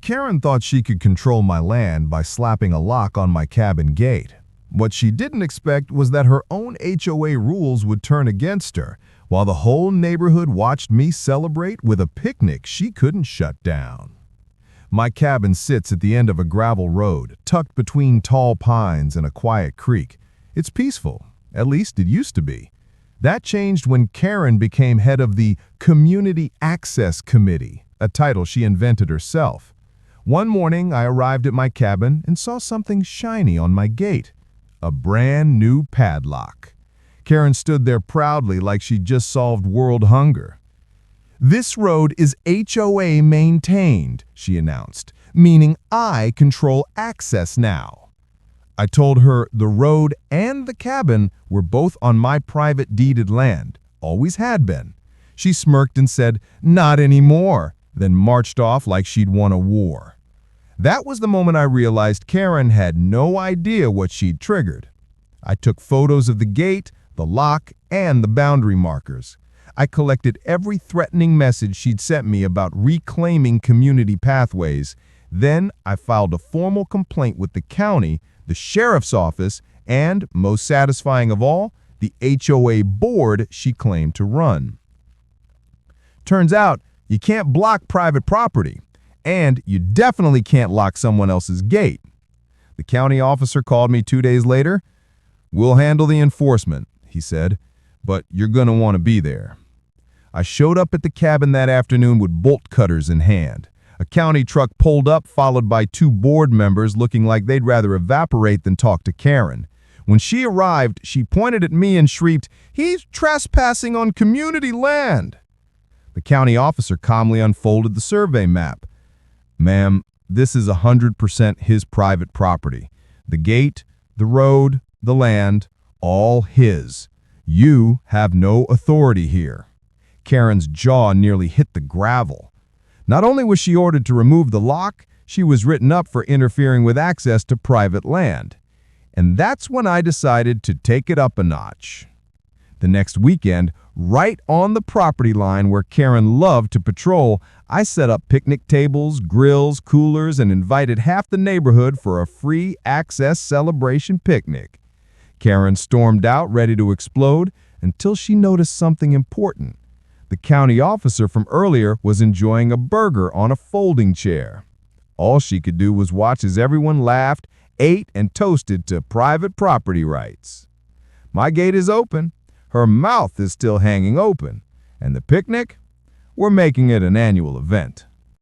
Karen thought she could control my land by slapping a lock on my cabin gate. What she didn't expect was that her own HOA rules would turn against her, while the whole neighborhood watched me celebrate with a picnic she couldn't shut down. My cabin sits at the end of a gravel road, tucked between tall pines and a quiet creek. It's peaceful, at least it used to be. That changed when Karen became head of the Community Access Committee, a title she invented herself. One morning, I arrived at my cabin and saw something shiny on my gate, a brand new padlock. Karen stood there proudly like she'd just solved world hunger. "This road is HOA maintained," she announced, "meaning I control access now." I told her the road and the cabin were both on my private deeded land, always had been. She smirked and said, "Not anymore," then marched off like she'd won a war. That was the moment I realized Karen had no idea what she'd triggered. I took photos of the gate, the lock, and the boundary markers. I collected every threatening message she'd sent me about reclaiming community pathways. Then I filed a formal complaint with the county, the sheriff's office, and, most satisfying of all, the HOA board she claimed to run. Turns out, you can't block private property, and you definitely can't lock someone else's gate. The county officer called me 2 days later. "We'll handle the enforcement," he said, "but you're going to want to be there." I showed up at the cabin that afternoon with bolt cutters in hand. A county truck pulled up, followed by 2 board members looking like they'd rather evaporate than talk to Karen. When she arrived, she pointed at me and shrieked, "He's trespassing on community land!" The county officer calmly unfolded the survey map. "Ma'am, this is 100% his private property. The gate, the road, the land, all his. You have no authority here." Karen's jaw nearly hit the gravel. Not only was she ordered to remove the lock, she was written up for interfering with access to private land. And that's when I decided to take it up a notch. The next weekend, right on the property line where Karen loved to patrol, I set up picnic tables, grills, coolers, and invited half the neighborhood for a free access celebration picnic. Karen stormed out, ready to explode, until she noticed something important. The county officer from earlier was enjoying a burger on a folding chair. All she could do was watch as everyone laughed, ate, and toasted to private property rights. My gate is open. Her mouth is still hanging open. And the picnic? We're making it an annual event.